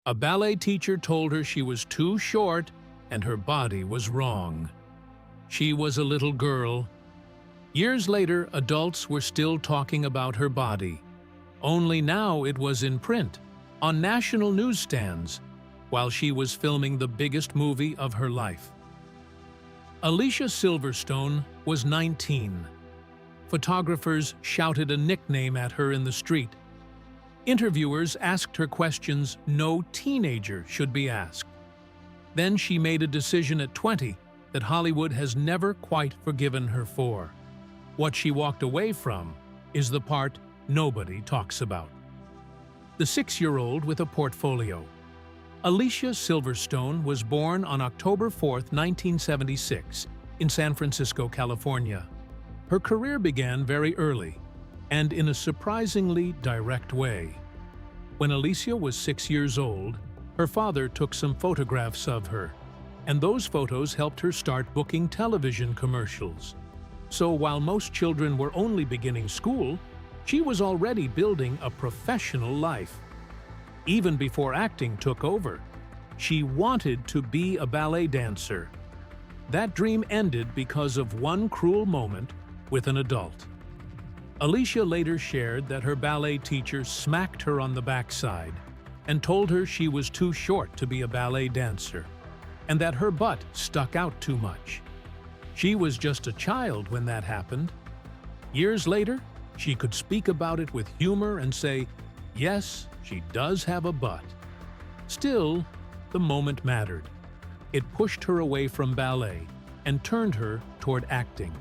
A ballet teacher told her she was too short and her body was wrong. She was a little girl. Years later, adults were still talking about her body. Only now it was in print, on national newsstands, while she was filming the biggest movie of her life. Alicia Silverstone was 19. Photographers shouted a nickname at her in the street. Interviewers asked her questions no teenager should be asked. Then she made a decision at 20 that Hollywood has never quite forgiven her for. What she walked away from is the part nobody talks about. The 6-year-old with a portfolio. Alicia Silverstone was born on October 4, 1976, in San Francisco, California. Her career began very early, and in a surprisingly direct way. When Alicia was 6 years old, her father took some photographs of her, and those photos helped her start booking television commercials. So while most children were only beginning school, she was already building a professional life. Even before acting took over, she wanted to be a ballet dancer. That dream ended because of one cruel moment with an adult. Alicia later shared that her ballet teacher smacked her on the backside and told her she was too short to be a ballet dancer, and that her butt stuck out too much. She was just a child when that happened. Years later, she could speak about it with humor and say, yes, she does have a butt. Still, the moment mattered. It pushed her away from ballet and turned her toward acting.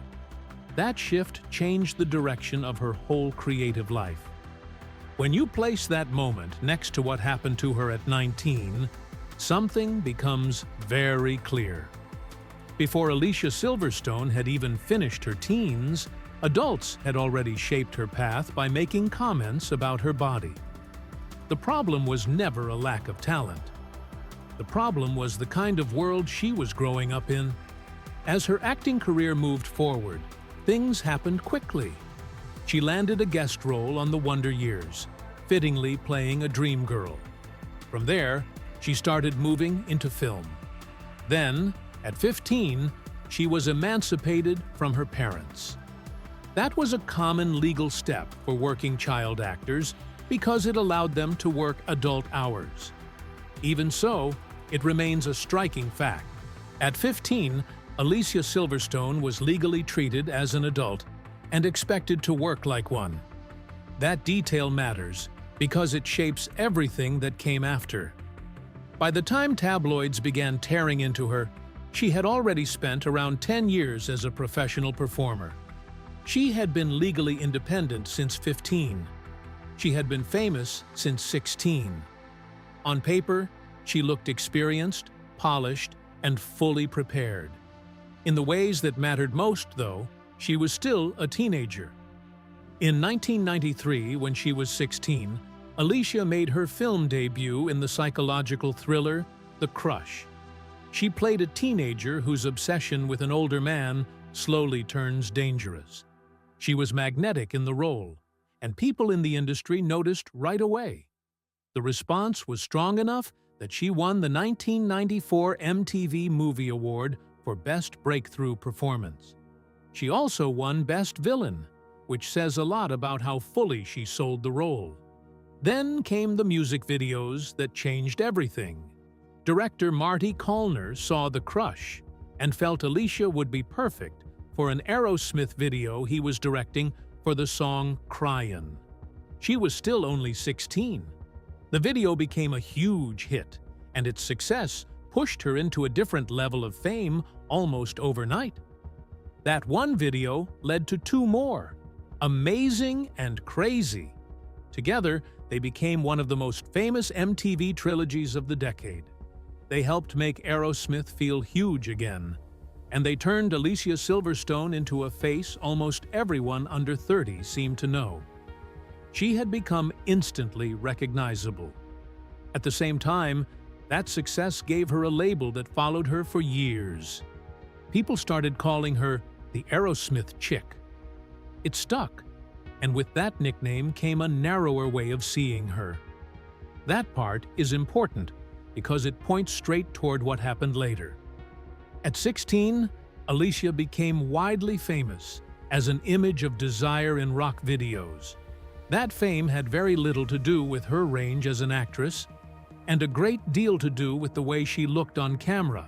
That shift changed the direction of her whole creative life. When you place that moment next to what happened to her at 19, something becomes very clear. Before Alicia Silverstone had even finished her teens, adults had already shaped her path by making comments about her body. The problem was never a lack of talent. The problem was the kind of world she was growing up in. As her acting career moved forward, things happened quickly. She landed a guest role on The Wonder Years, fittingly playing a dream girl. From there, she started moving into film. Then, at 15, she was emancipated from her parents. That was a common legal step for working child actors because it allowed them to work adult hours. Even so, it remains a striking fact. At 15, Alicia Silverstone was legally treated as an adult and expected to work like one. That detail matters because it shapes everything that came after. By the time tabloids began tearing into her, she had already spent around 10 years as a professional performer. She had been legally independent since 15. She had been famous since 16. On paper, she looked experienced, polished, and fully prepared. In the ways that mattered most, though, she was still a teenager. In 1993, when she was 16, Alicia made her film debut in the psychological thriller The Crush. She played a teenager whose obsession with an older man slowly turns dangerous. She was magnetic in the role, and people in the industry noticed right away. The response was strong enough that she won the 1994 MTV Movie Award for Best Breakthrough Performance. She also won Best Villain, which says a lot about how fully she sold the role. Then came the music videos that changed everything. Director Marty Callner saw The Crush and felt Alicia would be perfect for an Aerosmith video he was directing for the song Cryin'. She was still only 16. The video became a huge hit, and its success pushed her into a different level of fame almost overnight. That one video led to 2 more, Amazing and Crazy. Together, they became one of the most famous MTV trilogies of the decade. They helped make Aerosmith feel huge again, and they turned Alicia Silverstone into a face almost everyone under 30 seemed to know. She had become instantly recognizable. At the same time, that success gave her a label that followed her for years. People started calling her the Aerosmith Chick. It stuck, and with that nickname came a narrower way of seeing her. That part is important because it points straight toward what happened later. At 16, Alicia became widely famous as an image of desire in rock videos. That fame had very little to do with her range as an actress, and a great deal to do with the way she looked on camera.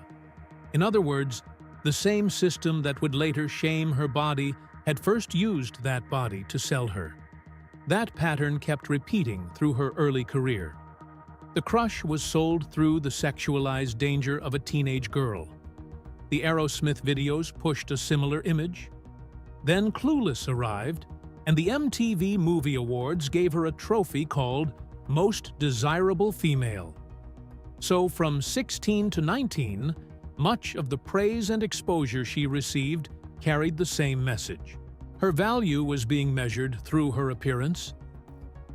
In other words, the same system that would later shame her body had first used that body to sell her. That pattern kept repeating through her early career. The crush was sold through the sexualized danger of a teenage girl. The Aerosmith videos pushed a similar image. Then Clueless arrived, and the MTV Movie Awards gave her a trophy called Most Desirable Female. So from 16 to 19, much of the praise and exposure she received carried the same message. Her value was being measured through her appearance.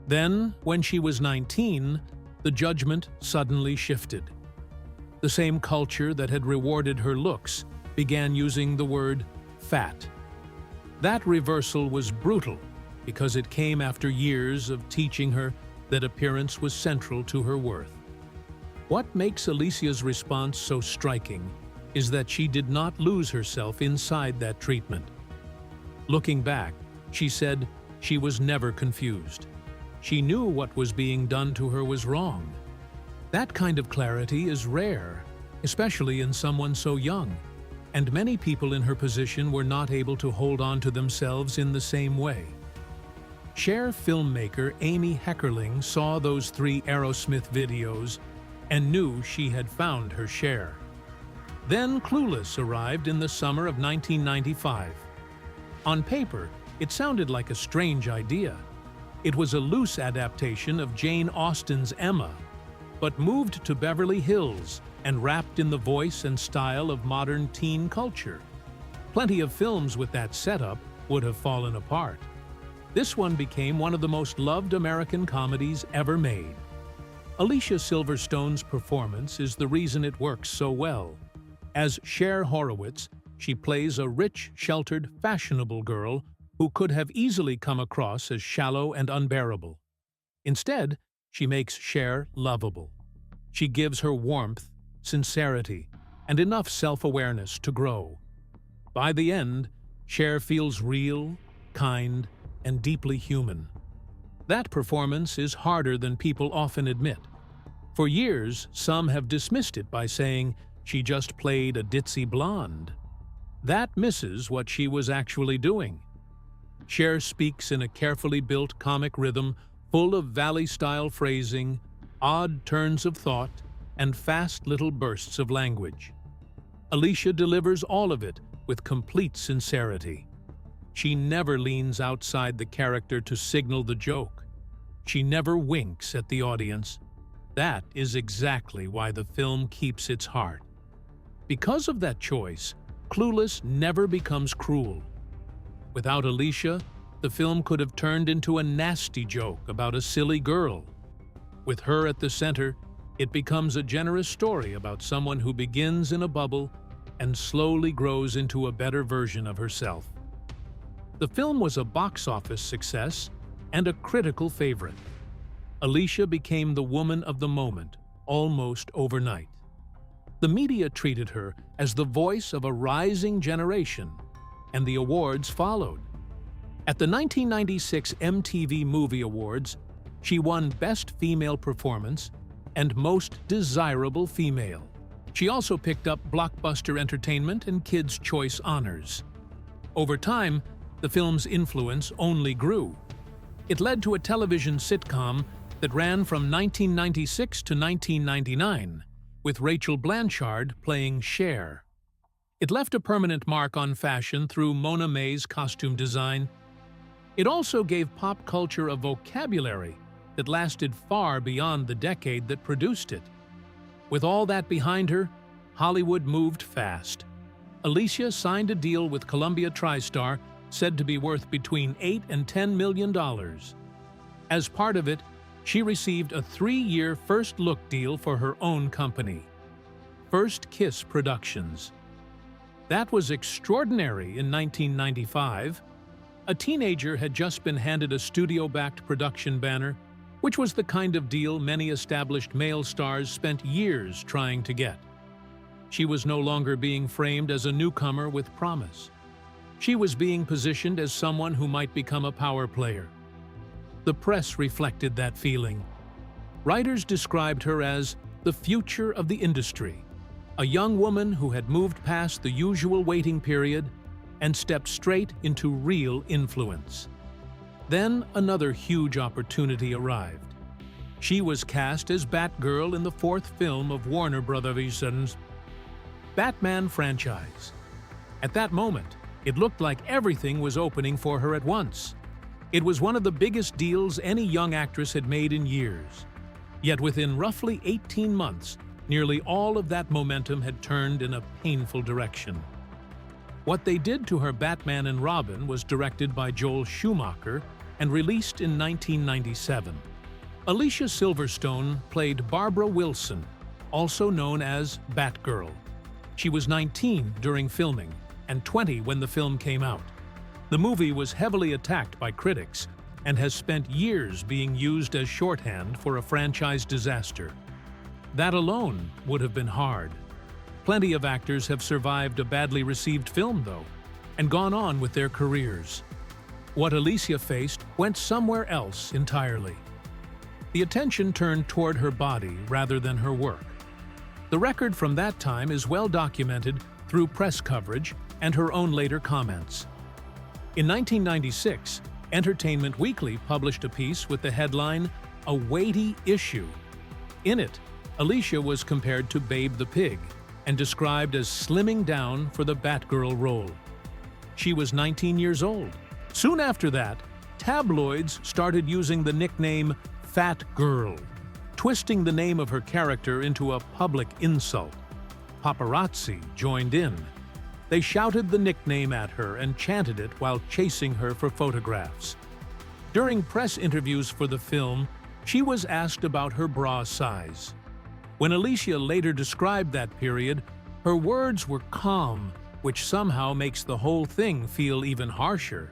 Then, when she was 19, the judgment suddenly shifted. The same culture that had rewarded her looks began using the word fat. That reversal was brutal because it came after years of teaching her that appearance was central to her worth. What makes Alicia's response so striking is that she did not lose herself inside that treatment. Looking back, she said she was never confused. She knew what was being done to her was wrong. That kind of clarity is rare, especially in someone so young, and many people in her position were not able to hold on to themselves in the same way. Cher filmmaker Amy Heckerling saw those 3 Aerosmith videos and knew she had found her Cher. Then Clueless arrived in the summer of 1995. On paper, it sounded like a strange idea. It was a loose adaptation of Jane Austen's Emma, but moved to Beverly Hills and wrapped in the voice and style of modern teen culture. Plenty of films with that setup would have fallen apart. This one became one of the most loved American comedies ever made. Alicia Silverstone's performance is the reason it works so well. As Cher Horowitz, she plays a rich, sheltered, fashionable girl who could have easily come across as shallow and unbearable. Instead, she makes Cher lovable. She gives her warmth, sincerity, and enough self-awareness to grow. By the end, Cher feels real, kind, and deeply human. That performance is harder than people often admit. For years, some have dismissed it by saying she just played a ditzy blonde. That misses what she was actually doing. Cher speaks in a carefully built comic rhythm full of valley-style phrasing, odd turns of thought, and fast little bursts of language. Alicia delivers all of it with complete sincerity. She never leans outside the character to signal the joke. She never winks at the audience. That is exactly why the film keeps its heart. Because of that choice, Clueless never becomes cruel. Without Alicia, the film could have turned into a nasty joke about a silly girl. With her at the center, it becomes a generous story about someone who begins in a bubble and slowly grows into a better version of herself. The film was a box office success and a critical favorite. Alicia became the woman of the moment, almost overnight. The media treated her as the voice of a rising generation, and the awards followed. At the 1996 MTV Movie Awards, she won Best Female Performance and Most Desirable Female. She also picked up Blockbuster Entertainment and Kids' Choice honors. Over time, the film's influence only grew. It led to a television sitcom that ran from 1996 to 1999, with Rachel Blanchard playing Cher. It left a permanent mark on fashion through Mona May's costume design. It also gave pop culture a vocabulary that lasted far beyond the decade that produced it. With all that behind her, Hollywood moved fast. Alicia signed a deal with Columbia TriStar said to be worth between $8 and $10 million. As part of it, she received a 3-year first-look deal for her own company, First Kiss Productions. That was extraordinary in 1995. A teenager had just been handed a studio-backed production banner, which was the kind of deal many established male stars spent years trying to get. She was no longer being framed as a newcomer with promise. She was being positioned as someone who might become a power player. The press reflected that feeling. Writers described her as the future of the industry, a young woman who had moved past the usual waiting period and stepped straight into real influence. Then another huge opportunity arrived. She was cast as Batgirl in the fourth film of Warner Brothers' Batman franchise. At that moment, it looked like everything was opening for her at once. It was one of the biggest deals any young actress had made in years. Yet within roughly 18 months, nearly all of that momentum had turned in a painful direction. What They Did to Her Batman and Robin was directed by Joel Schumacher and released in 1997. Alicia Silverstone played Barbara Wilson, also known as Batgirl. She was 19 during filming and 20 when the film came out. The movie was heavily attacked by critics and has spent years being used as shorthand for a franchise disaster. That alone would have been hard. Plenty of actors have survived a badly received film, though, and gone on with their careers. What Alicia faced went somewhere else entirely. The attention turned toward her body rather than her work. The record from that time is well documented through press coverage and her own later comments. In 1996, Entertainment Weekly published a piece with the headline, "A Weighty Issue." In it, Alicia was compared to Babe the Pig and described as slimming down for the Batgirl role. She was 19 years old. Soon after that, tabloids started using the nickname Fat Girl, twisting the name of her character into a public insult. Paparazzi joined in. They shouted the nickname at her and chanted it while chasing her for photographs. During press interviews for the film, she was asked about her bra size. When Alicia later described that period, her words were calm, which somehow makes the whole thing feel even harsher.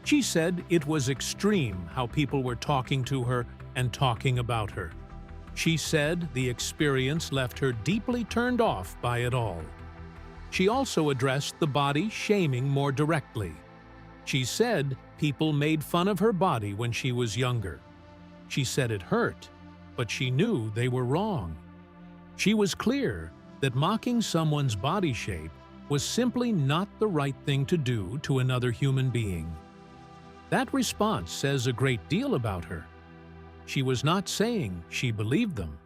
She said it was extreme how people were talking to her and talking about her. She said the experience left her deeply turned off by it all. She also addressed the body shaming more directly. She said people made fun of her body when she was younger. She said it hurt, but she knew they were wrong. She was clear that mocking someone's body shape was simply not the right thing to do to another human being. That response says a great deal about her. She was not saying she believed them.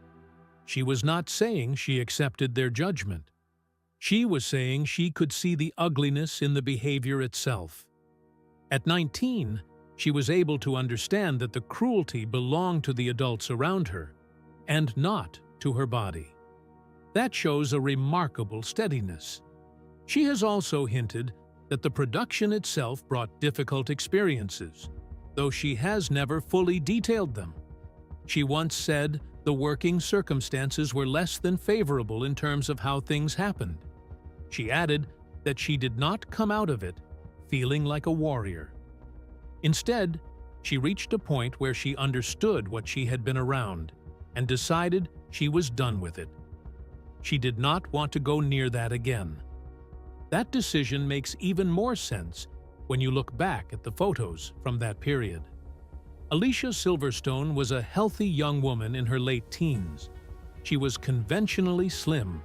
She was not saying she accepted their judgment. She was saying she could see the ugliness in the behavior itself. At 19, she was able to understand that the cruelty belonged to the adults around her, and not to her body. That shows a remarkable steadiness. She has also hinted that the production itself brought difficult experiences, though she has never fully detailed them. She once said the working circumstances were less than favorable in terms of how things happened. She added that she did not come out of it feeling like a warrior. Instead, she reached a point where she understood what she had been around and decided she was done with it. She did not want to go near that again. That decision makes even more sense when you look back at the photos from that period. Alicia Silverstone was a healthy young woman in her late teens. She was conventionally slim.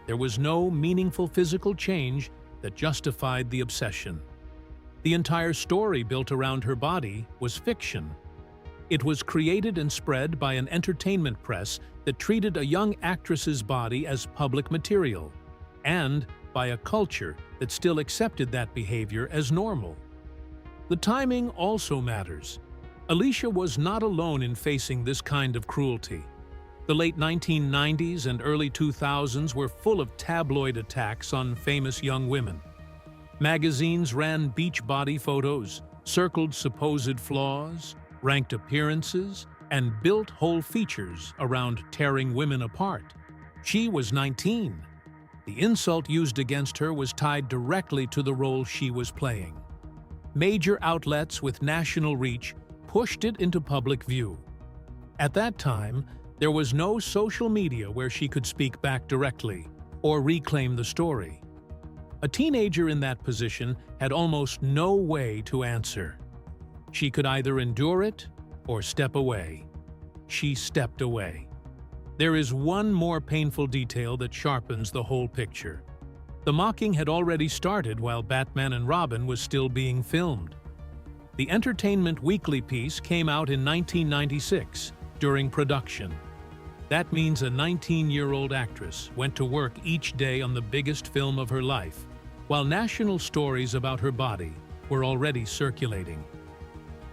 There was no meaningful physical change that justified the obsession. The entire story built around her body was fiction. It was created and spread by an entertainment press that treated a young actress's body as public material, and by a culture that still accepted that behavior as normal. The timing also matters. Alicia was not alone in facing this kind of cruelty. The late 1990s and early 2000s were full of tabloid attacks on famous young women. Magazines ran beach body photos, circled supposed flaws, ranked appearances, and built whole features around tearing women apart. She was 19. The insult used against her was tied directly to the role she was playing. Major outlets with national reach pushed it into public view. At that time, there was no social media where she could speak back directly or reclaim the story. A teenager in that position had almost no way to answer. She could either endure it or step away. She stepped away. There is one more painful detail that sharpens the whole picture. The mocking had already started while Batman and Robin was still being filmed. The Entertainment Weekly piece came out in 1996 during production. That means a 19-year-old actress went to work each day on the biggest film of her life, while national stories about her body were already circulating.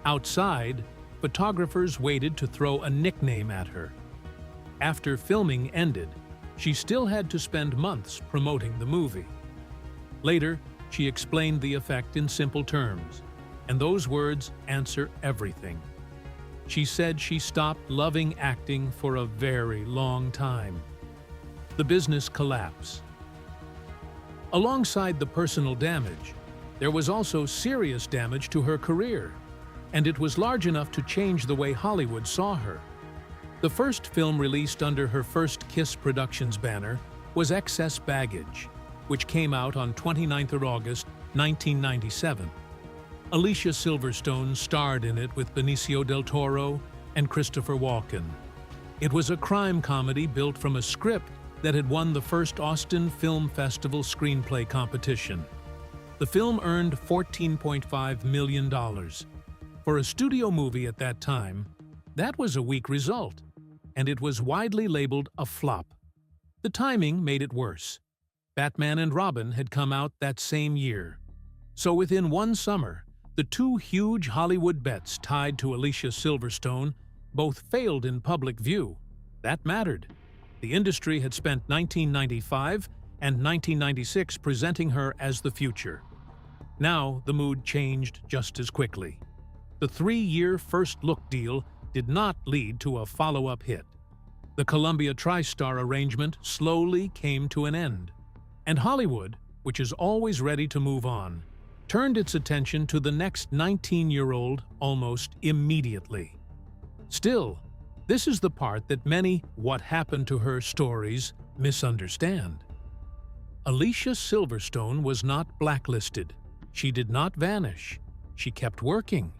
Outside, photographers waited to throw a nickname at her. After filming ended, she still had to spend months promoting the movie. Later, she explained the effect in simple terms, and those words answer everything. She said she stopped loving acting for a very long time. The business collapse. Alongside the personal damage, there was also serious damage to her career, and it was large enough to change the way Hollywood saw her. The first film released under her First Kiss Productions banner was Excess Baggage, which came out on 29th of August, 1997. Alicia Silverstone starred in it with Benicio del Toro and Christopher Walken. It was a crime comedy built from a script that had won the first Austin Film Festival screenplay competition. The film earned $14.5 million. For a studio movie at that time, that was a weak result, and it was widely labeled a flop. The timing made it worse. Batman and Robin had come out that same year. So within one summer, the two huge Hollywood bets tied to Alicia Silverstone both failed in public view. That mattered. The industry had spent 1995 and 1996 presenting her as the future. Now the mood changed just as quickly. The 3-year first look deal did not lead to a follow-up hit. The Columbia TriStar arrangement slowly came to an end, and Hollywood, which is always ready to move on, turned its attention to the next 19-year-old almost immediately. Still, this is the part that many "what happened to her" stories misunderstand. Alicia Silverstone was not blacklisted. She did not vanish. She kept working.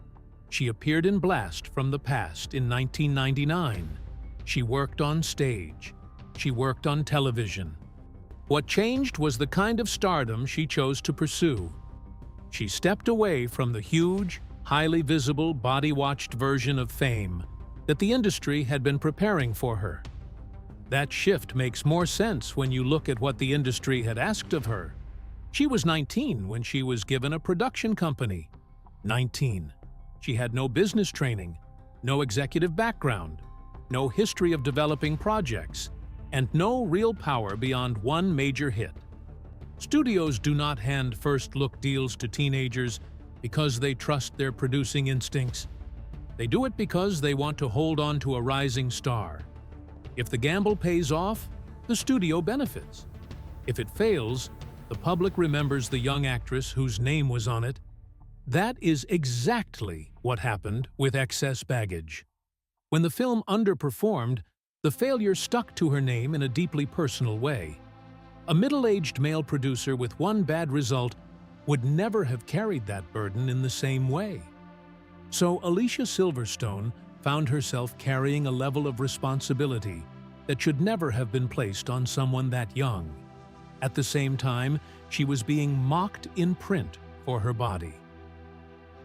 She appeared in Blast from the Past in 1999. She worked on stage. She worked on television. What changed was the kind of stardom she chose to pursue. She stepped away from the huge, highly visible, body-watched version of fame that the industry had been preparing for her. That shift makes more sense when you look at what the industry had asked of her. She was 19 when she was given a production company. 19. She had no business training, no executive background, no history of developing projects, and no real power beyond one major hit. Studios do not hand first-look deals to teenagers because they trust their producing instincts. They do it because they want to hold on to a rising star. If the gamble pays off, the studio benefits. If it fails, the public remembers the young actress whose name was on it. That is exactly what happened with Excess Baggage. When the film underperformed, the failure stuck to her name in a deeply personal way. A middle-aged male producer with one bad result would never have carried that burden in the same way. So Alicia Silverstone found herself carrying a level of responsibility that should never have been placed on someone that young. At the same time, she was being mocked in print for her body.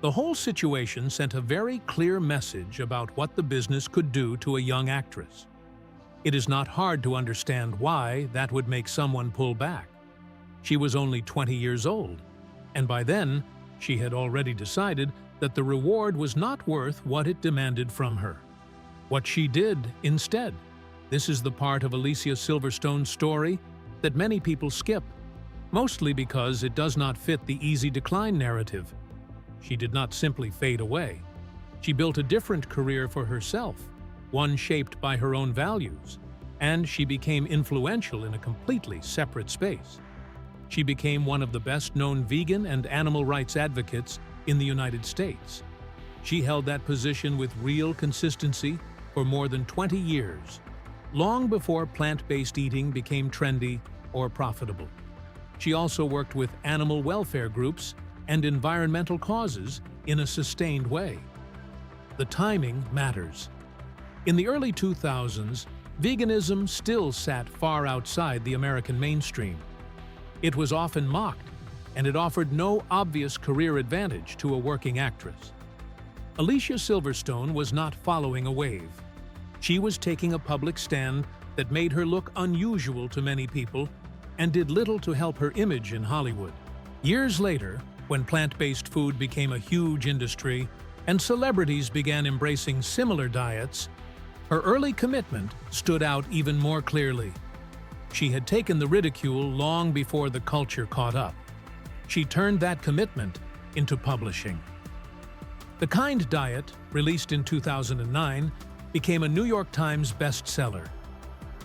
The whole situation sent a very clear message about what the business could do to a young actress. It is not hard to understand why that would make someone pull back. She was only 20 years old, and by then, she had already decided that the reward was not worth what it demanded from her. What she did instead. This is the part of Alicia Silverstone's story that many people skip, mostly because it does not fit the easy decline narrative. She did not simply fade away. She built a different career for herself, one shaped by her own values, and she became influential in a completely separate space. She became one of the best-known vegan and animal rights advocates in the United States. She held that position with real consistency for more than 20 years, long before plant-based eating became trendy or profitable. She also worked with animal welfare groups and environmental causes in a sustained way. The timing matters. In the early 2000s, veganism still sat far outside the American mainstream. It was often mocked, and it offered no obvious career advantage to a working actress. Alicia Silverstone was not following a wave. She was taking a public stand that made her look unusual to many people and did little to help her image in Hollywood. Years later, when plant-based food became a huge industry and celebrities began embracing similar diets, her early commitment stood out even more clearly. She had taken the ridicule long before the culture caught up. She turned that commitment into publishing. The Kind Diet, released in 2009, became a New York Times bestseller.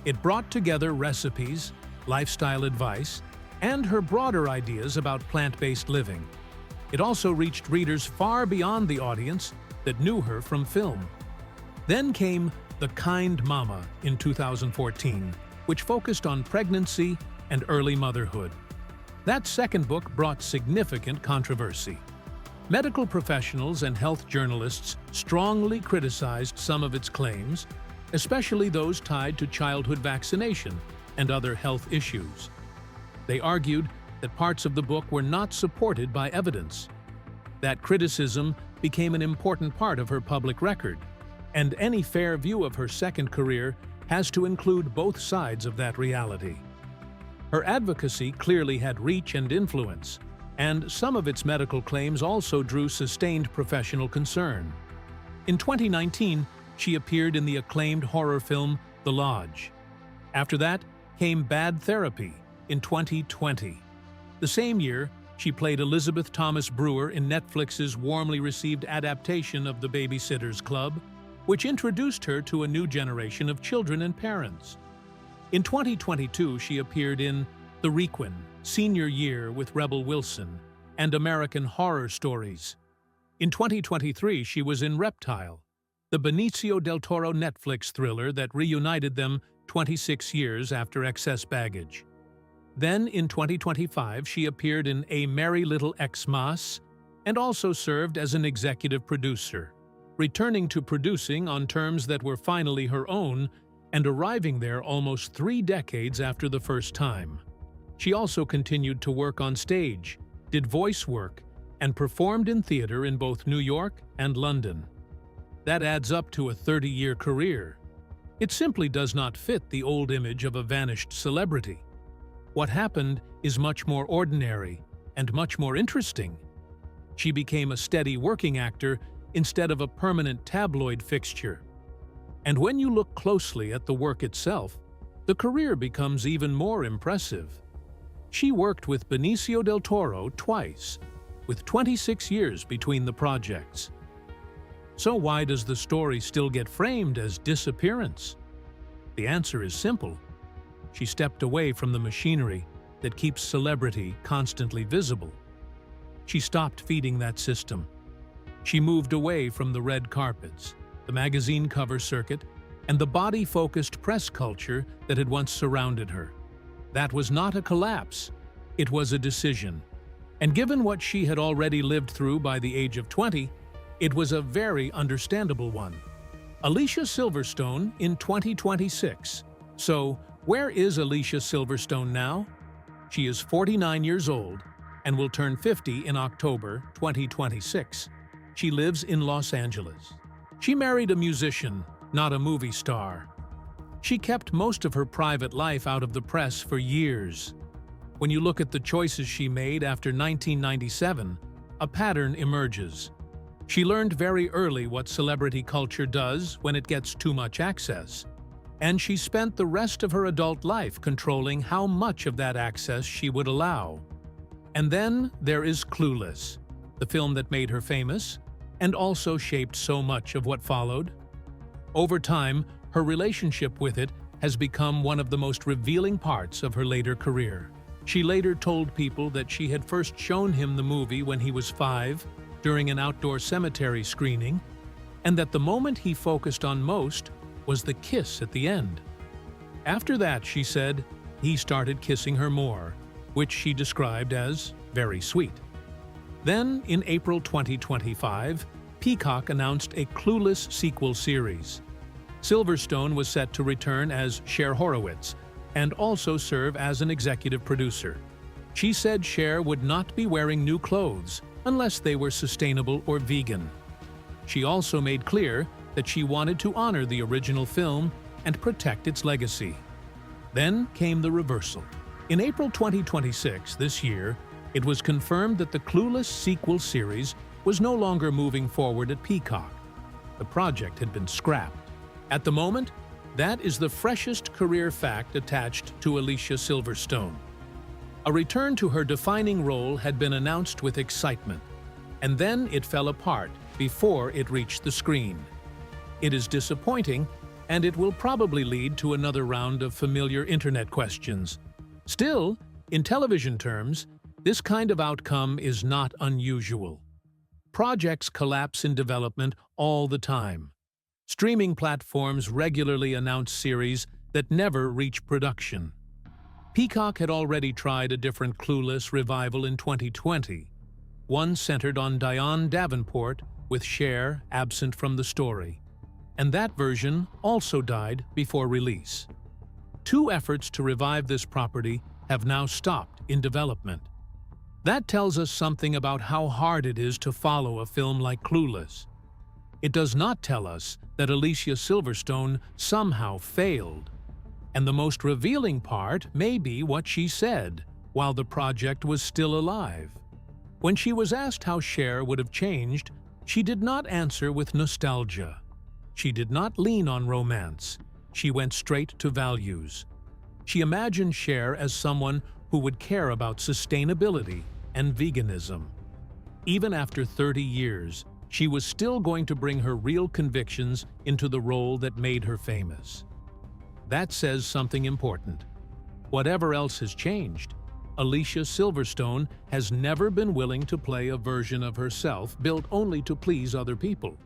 It brought together recipes, lifestyle advice, and her broader ideas about plant-based living. It also reached readers far beyond the audience that knew her from film. Then came The Kind Mama in 2014, which focused on pregnancy and early motherhood. That second book brought significant controversy. Medical professionals and health journalists strongly criticized some of its claims, especially those tied to childhood vaccination and other health issues. They argued that parts of the book were not supported by evidence. That criticism became an important part of her public record, and any fair view of her second career has to include both sides of that reality. Her advocacy clearly had reach and influence, and some of its medical claims also drew sustained professional concern. In 2019, she appeared in the acclaimed horror film The Lodge. After that came Bad Therapy in 2020. The same year, she played Elizabeth Thomas Brewer in Netflix's warmly received adaptation of The Babysitter's Club, which introduced her to a new generation of children and parents. In 2022, she appeared in The Requin, Senior Year with Rebel Wilson, and American Horror Stories. In 2023, she was in Reptile, the Benicio del Toro Netflix thriller that reunited them 26 years after Excess Baggage. Then, in 2025, she appeared in A Merry Little Xmas and also served as an executive producer, returning to producing on terms that were finally her own and arriving there almost 3 decades after the first time. She also continued to work on stage, did voice work, and performed in theater in both New York and London. That adds up to a 30-year career. It simply does not fit the old image of a vanished celebrity. What happened is much more ordinary and much more interesting. She became a steady working actor instead of a permanent tabloid fixture. And when you look closely at the work itself, the career becomes even more impressive. She worked with Benicio del Toro twice, with 26 years between the projects. So why does the story still get framed as disappearance? The answer is simple. She stepped away from the machinery that keeps celebrity constantly visible. She stopped feeding that system. She moved away from the red carpets, the magazine cover circuit, and the body-focused press culture that had once surrounded her. That was not a collapse. It was a decision. And given what she had already lived through by the age of 20, it was a very understandable one. Alicia Silverstone in 2026. So, where is Alicia Silverstone now? She is 49 years old and will turn 50 in October 2026. She lives in Los Angeles. She married a musician, not a movie star. She kept most of her private life out of the press for years. When you look at the choices she made after 1997, a pattern emerges. She learned very early what celebrity culture does when it gets too much access. And she spent the rest of her adult life controlling how much of that access she would allow. And then there is Clueless, the film that made her famous, and also shaped so much of what followed. Over time, her relationship with it has become one of the most revealing parts of her later career. She later told people that she had first shown him the movie when he was 5, during an outdoor cemetery screening, and that the moment he focused on most was the kiss at the end. After that, she said, he started kissing her more, which she described as very sweet. Then, in April 2025, Peacock announced a Clueless sequel series. Silverstone was set to return as Cher Horowitz and also serve as an executive producer. She said Cher would not be wearing new clothes unless they were sustainable or vegan. She also made clear that she wanted to honor the original film and protect its legacy. Then came the reversal. In April 2026, this year, it was confirmed that the Clueless sequel series was no longer moving forward at Peacock. The project had been scrapped. At the moment, that is the freshest career fact attached to Alicia Silverstone. A return to her defining role had been announced with excitement, and then it fell apart before it reached the screen. It is disappointing, and it will probably lead to another round of familiar internet questions. Still, in television terms, this kind of outcome is not unusual. Projects collapse in development all the time. Streaming platforms regularly announce series that never reach production. Peacock had already tried a different Clueless revival in 2020, one centered on Diane Davenport with Cher absent from the story, and that version also died before release. Two efforts to revive this property have now stopped in development. That tells us something about how hard it is to follow a film like Clueless. It does not tell us that Alicia Silverstone somehow failed. And the most revealing part may be what she said while the project was still alive. When she was asked how Cher would have changed, she did not answer with nostalgia. She did not lean on romance. She went straight to values. She imagined Cher as someone who would care about sustainability and veganism. Even after 30 years, she was still going to bring her real convictions into the role that made her famous. That says something important. Whatever else has changed, Alicia Silverstone has never been willing to play a version of herself built only to please other people.